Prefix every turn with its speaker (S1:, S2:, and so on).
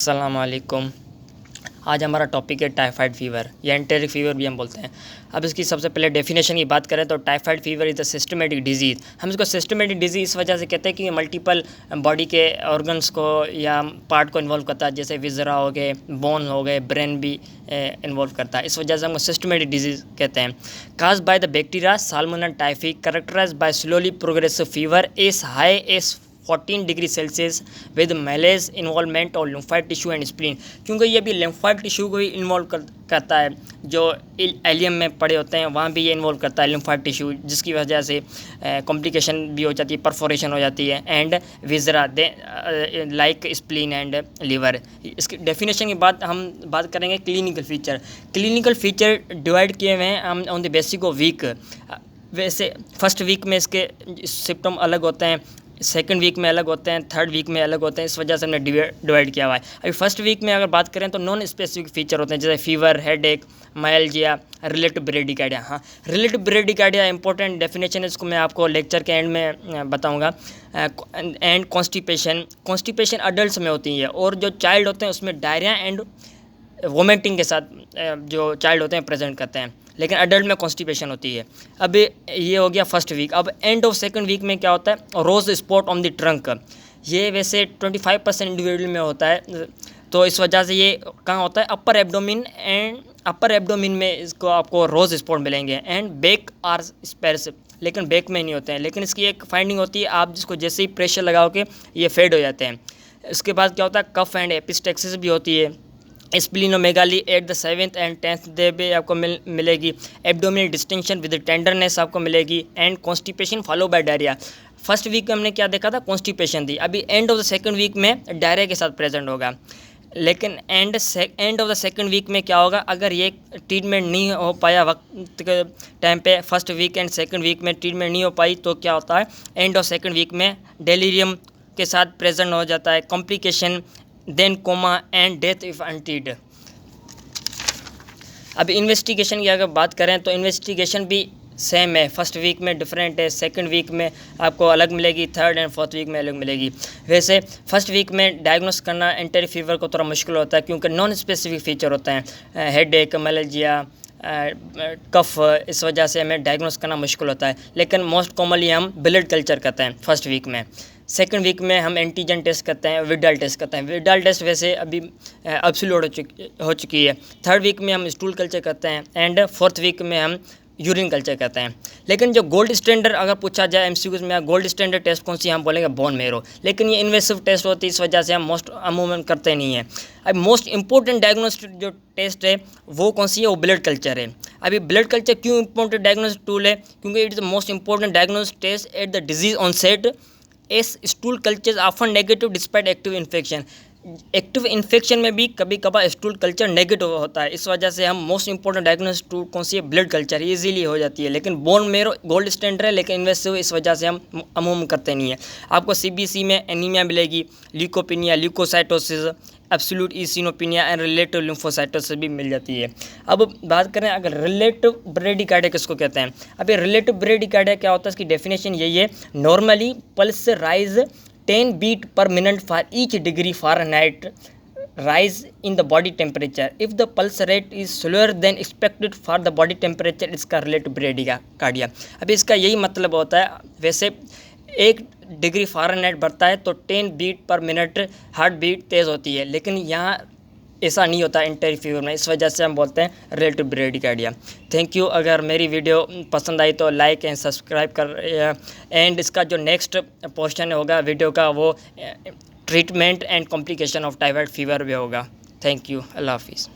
S1: अस्सलाम वालेकुम। आज हमारा टॉपिक है टाइफाइड फीवर या एंटेरिक फीवर भी हम बोलते हैं। अब इसकी सबसे पहले डेफिनेशन की बात करें तो typhoid fever is a systematic disease. हम इसको सिस्टमेटिक डिजीज़ इस वजह से कहते हैं कि ये मल्टीपल बॉडी के ऑर्गन्स को या पार्ट को इन्वॉल्व करता है, जैसे विजरा हो गए, बोन हो गए, ब्रेन भी इन्वॉल्व करता है। इस वजह से हम सिस्टमेटिक डिजीज़ कहते हैं। Cause by the bacteria salmonella typhi characterize by slowly progressive fever as high as 14 degree celsius with malaise involvement और लिम्फाइड टिश्यू एंड स्प्लीन, क्योंकि ये भी लिम्फाइड टिश्यू को भी इन्वॉल्व करता है। जो एलियम में पड़े होते हैं वहाँ भी ये इन्वॉल्व करता है लिम्फाइड टिश्यू, जिसकी वजह से कॉम्प्लिकेशन भी हो जाती है, परफोरेशन हो जाती है and viscera like spleen and liver. इसकी डेफिनेशन के बाद हम बात करेंगे clinical feature. Clinical feature divide किए हुए हैं हम on the basis of week. वैसे फर्स्ट वीक में इसके सिम्टम अलग होते हैं, सेकंड वीक में अलग होते हैं, थर्ड वीक में अलग होते हैं। इस वजह से हमने डिवाइड किया हुआ है। अभी फर्स्ट वीक में अगर बात करें तो नॉन स्पेसिफिक फीचर होते हैं, जैसे फीवर, हेडेक, माइल्जिया, रिलेटिव ब्रेडिकार्डिया। हाँ, रिलेटिव ब्रेडिकार्डिया इंपॉर्टेंट डेफिनेशन है, इसको मैं आपको लेक्चर के एंड में बताऊंगा। एंड कॉन्स्टिपेशन अडल्ट में होती है, और जो चाइल्ड होते हैं उसमें डायरिया एंड वोमिटिंग के साथ जो चाइल्ड होते हैं प्रेजेंट करते हैं, लेकिन अडल्ट में कॉन्स्टिपेशन होती है। अब ये हो गया फर्स्ट वीक। अब एंड ऑफ सेकंड वीक में क्या होता है, रोज स्पॉट ऑन द ट्रंक। ये वैसे 25% इंडिविजुअल में होता है, तो इस वजह से ये कहाँ होता है, अपर एब्डोमिन में इसको आपको रोज स्पॉट मिलेंगे। एंड बैक आर स्पेर्स, लेकिन बैक में नहीं होते हैं। लेकिन इसकी एक फाइंडिंग होती है, आप जिसको जैसे ही प्रेशर लगाओगे ये फेड हो जाते हैं। इसके बाद क्या होता है, कफ एंड एपिस्टेक्सिस भी होती है। Splenomegaly at the 7th and 10th day पे आपको मिलेगी। एब्डोमिनल डिस्टिंक्शन विद टेंडरनेस आपको मिलेगी। And constipation follow by diarrhoea. First week में हमने क्या देखा था, कॉन्स्टिपेशन थी। अभी end of the second week में डायरिया के साथ प्रेजेंट होगा। लेकिन end of the second week में क्या होगा, अगर ये ट्रीटमेंट नहीं हो पाया वक्त के टाइम पे, first week and second week में ट्रीटमेंट नहीं हो पाई, तो क्या होता है, एंड ऑफ सेकंड वीक में डेलीरियम के साथ प्रेजेंट हो जाता है, complication, then coma and death if untreated. अब इन्वेस्टिगेशन की अगर बात करें तो इन्वेस्टिगेशन भी सेम है, फर्स्ट वीक में डिफरेंट है, सेकंड वीक में आपको अलग मिलेगी, थर्ड एंड फोर्थ वीक में अलग मिलेगी। वैसे फर्स्ट वीक में डायग्नोस करना एंटेरिक फीवर को थोड़ा मुश्किल होता है, क्योंकि नॉन स्पेसिफिक फीचर होते हैं, हेडेक, मलेरिया, कफ, इस वजह से हमें डायग्नोस करना मुश्किल होता है। लेकिन मोस्ट कॉमनली हम ब्लड कल्चर करते हैं फर्स्ट वीक में। सेकंड वीक में हम एंटीजन टेस्ट करते हैं, विडाल टेस्ट करते हैं। विडाल टेस्ट वैसे अभी अब्सोल्यूट हो चुकी है। थर्ड वीक में हम स्टूल कल्चर करते हैं एंड फोर्थ वीक में हम यूरिन कल्चर करते हैं। लेकिन जो गोल्ड स्टैंडर्ड अगर पूछा जाए एमसीक्यूज में, गोल्ड स्टैंडर्ड टेस्ट कौन सी, हम बोलेंगे बोन मेरो। लेकिन ये इन्वेसिव टेस्ट होती है, इस वजह से हम अमूमन करते नहीं हैं। अब मोस्ट इंपॉर्टेंट डायग्नोस्टिक जो टेस्ट है वो कौन सी है, वो ब्लड कल्चर है। अभी ब्लड कल्चर क्यों इंपॉर्टेंट डायग्नोस्टिक टूल है, क्योंकि it is the most important diagnostic test at the disease onset. As stool culture often negative despite active infection. Active infection में भी कभी कभार स्टूल कल्चर नेगेटिव होता है, इस वजह से हम मोस्ट इंपॉर्टेंट डायग्नोस्टिक टूल कौन सी है, ब्लड कल्चर, इजीली हो जाती है। लेकिन बोन मेरो गोल्ड स्टैंडर्ड है, लेकिन इन्वेसिव, इस वजह से हम अमूमन करते नहीं है। आपको सीबीसी में एनीमिया मिलेगी, leukopenia, leukocytosis, absolute eosinopenia and relative lymphocytosis भी मिल जाती है। अब बात करें अगर रिलेटिव ब्रेडिकार्डिया किसको कहते हैं। अभी रिलेटिव ब्रेडिकार्डिया क्या होता है, इसकी डेफिनेशन यही है, normally pulse rise 10 beat per minute for each degree Fahrenheit rise in the body temperature. If the pulse rate is slower than expected for the body temperature, इसका relative bradycardia। अभी इसका यही मतलब होता है, वैसे 1 डिग्री फ़ारेनहाइट बढ़ता है तो 10 बीट पर मिनट हार्ट बीट तेज़ होती है, लेकिन यहाँ ऐसा नहीं होता एंटेरिक फीवर में, इस वजह से हम बोलते हैं रिलेटिव ब्रेडिकार्डिया। Thank you. अगर मेरी वीडियो पसंद आई तो लाइक एंड सब्सक्राइब कर, एंड इसका जो नेक्स्ट पोर्शन होगा वीडियो का वो treatment and complication of typhoid fever भी होगा। Thank you. अल्लाह हाफिज़।